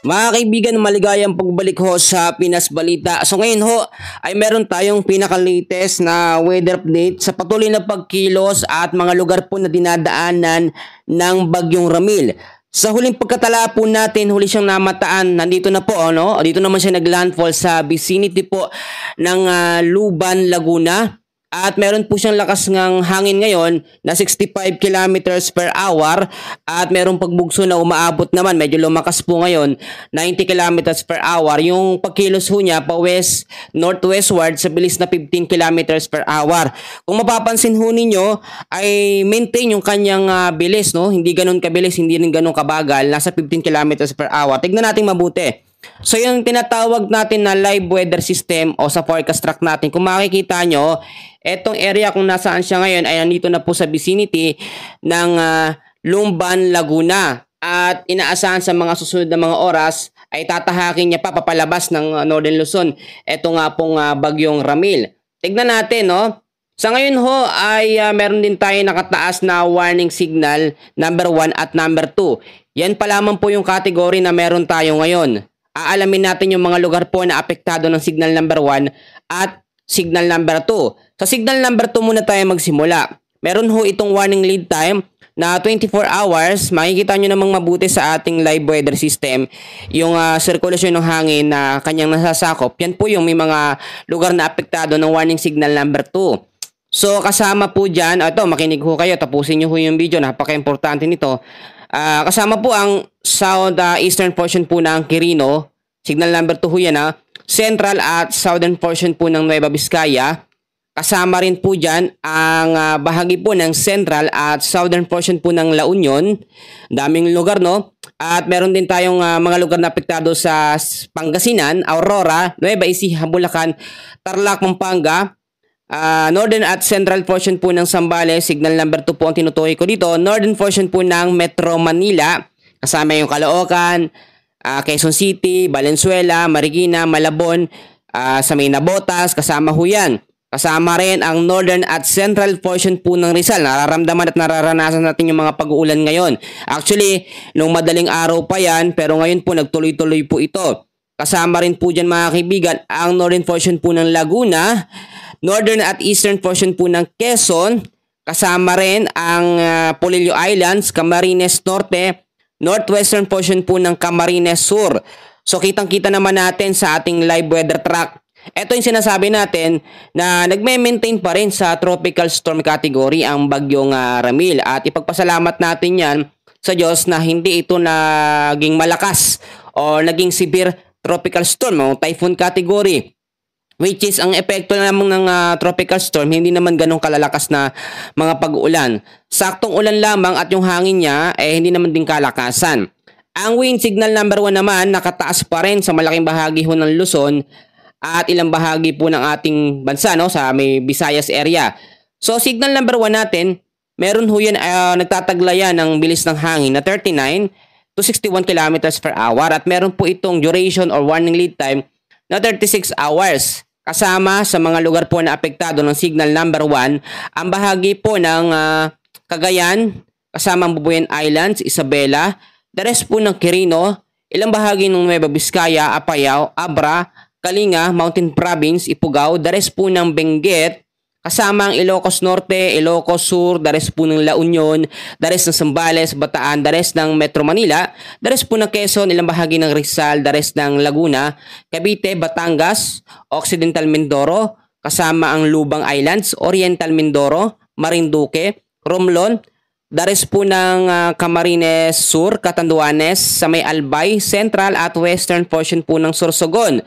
Mga kaibigan, maligayang pagbalik ho sa Pinas Balita. So ngayon ho ay meron tayong pinaka-latest na weather update sa patuloy na pagkilos at mga lugar po na dinadaanan ng Bagyong Ramil. Sa huling pagkatala po natin, huli siyang namataan. Nandito na po, ano? Dito naman siya naglandfall sa vicinity po ng Luban, Laguna. At meron po siyang lakas ng hangin ngayon na 65 kilometers per hour at merong pagbugso na umaabot naman, medyo lumakas po ngayon, 90 kilometers per hour. Yung pagkilos ho niya pa west, northwestward sa bilis na 15 kilometers per hour. Kung mapapansin ho ninyo ay maintain yung kanyang bilis, no? Hindi ganun kabilis, hindi rin ganun kabagal, nasa 15 kilometers per hour. Tignan natin mabuti. So yung tinatawag natin na live weather system o sa forecast track natin, kung makikita nyo, etong area kung nasaan siya ngayon ay nandito na po sa vicinity ng Lumban, Laguna. At inaasahan sa mga susunod na mga oras ay tatahakin niya pa papalabas ng Northern Luzon. Ito nga pong Bagyong Ramil. Tignan natin, no? Sa ngayon ho ay meron din tayo nakataas na warning signal number 1 at number 2. Yan pa lamang po yung category na meron tayo ngayon. Aalamin natin yung mga lugar po na apektado ng signal number 1 at signal number 2. Sa signal number 2 muna tayo magsimula. Meron ho itong warning lead time na 24 hours. Makikita nyo namang mabuti sa ating live weather system yung sirkulasyon ng hangin na kanyang nasasakop. Yan po yung may mga lugar na apektado ng warning signal number 2. So kasama po dyan, ito makinig ho kayo, tapusin nyo ho yung video, napaka-importante nito. Kasama po ang south eastern portion po ng Quirino, signal number 2 ho yan central at southern portion po ng Nueva Vizcaya. Kasama rin po dyan ang bahagi po ng central at southern portion po ng La Union. Daming lugar, no? At meron din tayong mga lugar na apektado sa Pangasinan, Aurora, Nueva Ecija, Bulacan, Tarlac, Pampanga. Northern at central portion po ng Zambales, signal number 2 po ang tinutukoy ko dito. Northern portion po ng Metro Manila, kasama yung Caloocan, Quezon City, Valenzuela, Marikina, Malabon, sa may Nabotas, kasama ho yan. Kasama rin ang northern at central portion po ng Rizal. Nararamdaman at nararanasan natin yung mga pag-uulan ngayon. Actually, nung madaling araw pa yan, pero ngayon po nagtuloy-tuloy po ito. Kasama rin po dyan mga kaibigan ang northern portion po ng Laguna, northern at eastern portion po ng Quezon, kasama rin ang Polillo Islands, Camarines Norte, northwestern portion po ng Camarines Sur. So kitang-kita naman natin sa ating live weather track. Ito yung sinasabi natin na nagme-maintain pa rin sa tropical storm category ang Bagyong Ramil. At ipagpasalamat natin yan sa Diyos na hindi ito naging malakas o naging severe tropical storm o typhoon category. Which is, ang epekto lamang ng tropical storm, hindi naman ganong kalalakas na mga pag-ulan. Saktong ulan lamang at yung hangin niya, hindi naman din kalakasan. Ang wind signal number 1 naman, nakataas pa rin sa malaking bahagi ho ng Luzon at ilang bahagi po ng ating bansa, no, sa may Visayas area. So, signal number 1 natin, meron ho yan, nagtataglayan ng bilis ng hangin na 39 to 61 kilometers per hour at meron po itong duration or warning lead time na 36 hours. Kasama sa mga lugar po na apektado ng signal number 1, ang bahagi po ng Cagayan, kasama ang Bubuyan Islands, Isabela, the rest po ng Quirino, ilang bahagi ng Nueva Vizcaya, Apayao, Abra, Kalinga, Mountain Province, Ifugao, the rest po ng Benguet, kasama ang Ilocos Norte, Ilocos Sur, the rest po ng La Union, the rest ng Zambales, Bataan, the rest ng Metro Manila, the rest po ng Quezon, ilang bahagi ng Rizal, the rest ng Laguna, Cavite, Batangas, Occidental Mindoro, kasama ang Lubang Islands, Oriental Mindoro, Marinduque, Romblon, the rest po ng Camarines Sur, Catanduanes, sa may Albay, Central at Western portion po ng Sorsogon.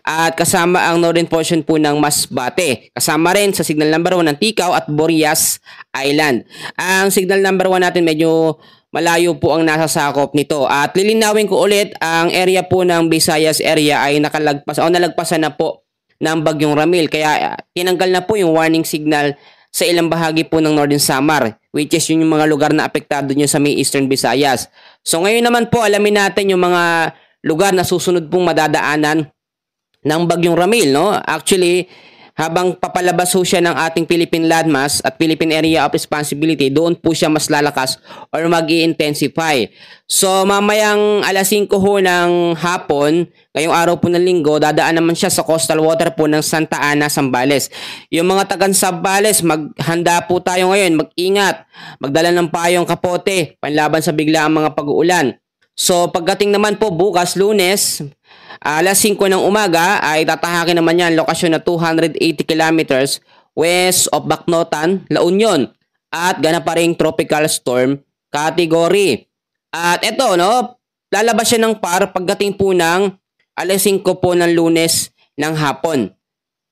At kasama ang Northern portion po ng Masbate. Kasama rin sa signal number 1 ng Ticao at Borias Island. Ang signal number 1 natin medyo malayo po ang nasasakop nito. At lilinawin ko ulit, ang area po ng Visayas area ay nakalagpas o nalagpasan na po ng Bagyong Ramil. Kaya tinanggal na po yung warning signal sa ilang bahagi po ng Northern Samar, which is yung mga lugar na apektado nyo sa may Eastern Visayas. So ngayon naman po, alamin natin yung mga lugar na susunod pong madadaanan ng Bagyong Ramil, no? Actually, habang papalabas ho siya ng ating Philippine Landmass at Philippine Area of Responsibility, doon po siya mas lalakas or mag-i-intensify. So mamayang alas 5 ho ng hapon, ngayong araw po ng linggo, dadaan naman siya sa coastal water po ng Santa Ana, Zambales. Yung mga taga Zambales, maghanda po tayo ngayon, mag-ingat, magdala ng payong kapote, panlaban sa biglaang mga pag-uulan. So pagdating naman po bukas, Lunes, alas 5 ng umaga ay tatahakin naman yan lokasyon na 280 kilometers west of Bacnotan, La Union, at ganap pa ring tropical storm category. At eto, no, lalabas siya ng PAR pagdating po ng alas 5 po ng Lunes ng hapon.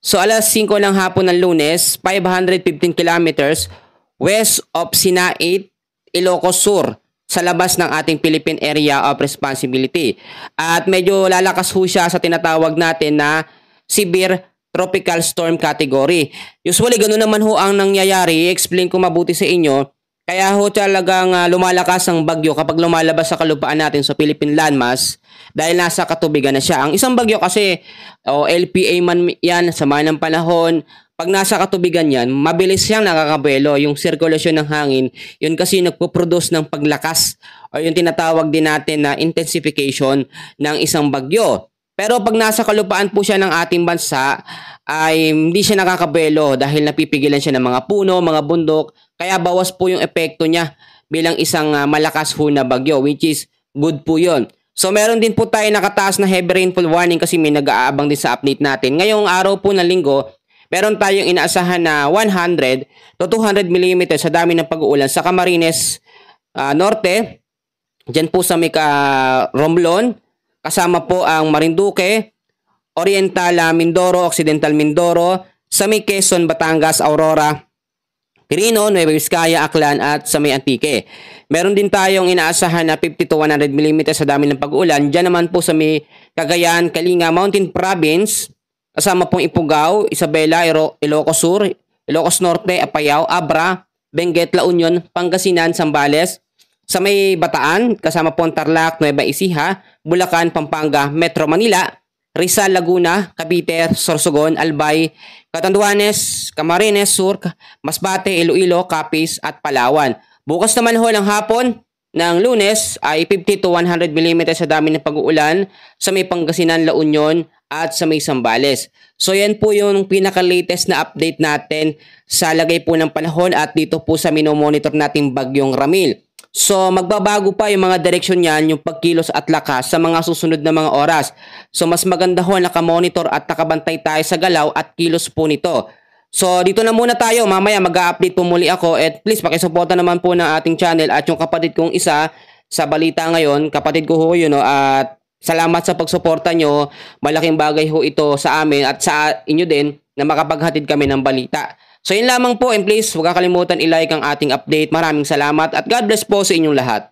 So alas 5 ng hapon ng Lunes, 515 kilometers west of Sinait, Ilocos Sur, sa labas ng ating Philippine Area of Responsibility. At medyo lalakas ho siya sa tinatawag natin na severe tropical storm category. Usually, ganoon naman ho ang nangyayari. I-explain ko mabuti sa inyo. Kaya ho talagang lumalakas ang bagyo kapag lumalabas sa kalupaan natin sa Philippine Landmass dahil nasa katubigan na siya. Ang isang bagyo kasi, LPA man yan, sama ng panahon, pag nasa katubigan yan, mabilis siyang nakakabuelo. Yung sirkulasyon ng hangin, yun kasi nagpo-produce ng paglakas o yung tinatawag din natin na intensification ng isang bagyo. Pero pag nasa kalupaan po siya ng ating bansa, ay hindi siya nakakabuelo dahil napipigilan siya ng mga puno, mga bundok. Kaya bawas po yung epekto niya bilang isang malakas ho na bagyo, which is good po yun. So meron din po tayo nakataas na heavy rainfall warning kasi may nag-aabang din sa update natin. Ngayong araw po ng linggo, meron tayong inaasahan na 100 to 200 mm sa dami ng pag-uulan sa Camarines Norte, dyan po sa may Romblon, kasama po ang Marinduque, Oriental Mindoro, Occidental Mindoro, sa may Quezon, Batangas, Aurora, Quirino, Nueva Vizcaya, Aklan at sa may Antique. Meron din tayong inaasahan na 50 to 100 mm sa dami ng pag-uulan, dyan naman po sa may Cagayan, Kalinga, Mountain Province, kasama pong Ifugao, Isabela, Ilocos Sur, Ilocos Norte, Apayao, Abra, Benguet, La Union, Pangasinan, Zambales, sa may Bataan, kasama pong Tarlac, Nueva Ecija, Bulacan, Pampanga, Metro Manila, Rizal, Laguna, Cavite, Sorsogon, Albay, Catanduanes, Camarines Sur, Masbate, Iloilo, Capiz at Palawan. Bukas naman ho ng hapon ng Lunes ay 50 to 100 mm sa dami ng pag-uulan sa may Pangasinan, La Union at sa may Zambales. So yan po yung pinaka-latest na update natin sa lagay po ng panahon at dito po sa minomonitor nating bagyong Ramil. So magbabago pa yung mga direksyon niyan, yung pagkilos at lakas sa mga susunod na mga oras. So mas maganda ho nakamonitor at nakabantay tayo sa galaw at kilos po nito. So dito na muna tayo, mamaya mag-a-update po muli ako at please pakisuporta naman po ng ating channel at yung kapatid kong isa sa balita ngayon, kapatid ko ho yun, no, at salamat sa pagsuporta nyo. Malaking bagay ho ito sa amin at sa inyo din na makapaghatid kami ng balita. So yun lamang po, and please huwag kakalimutan i-like ang ating update. Maraming salamat at God bless po sa inyong lahat.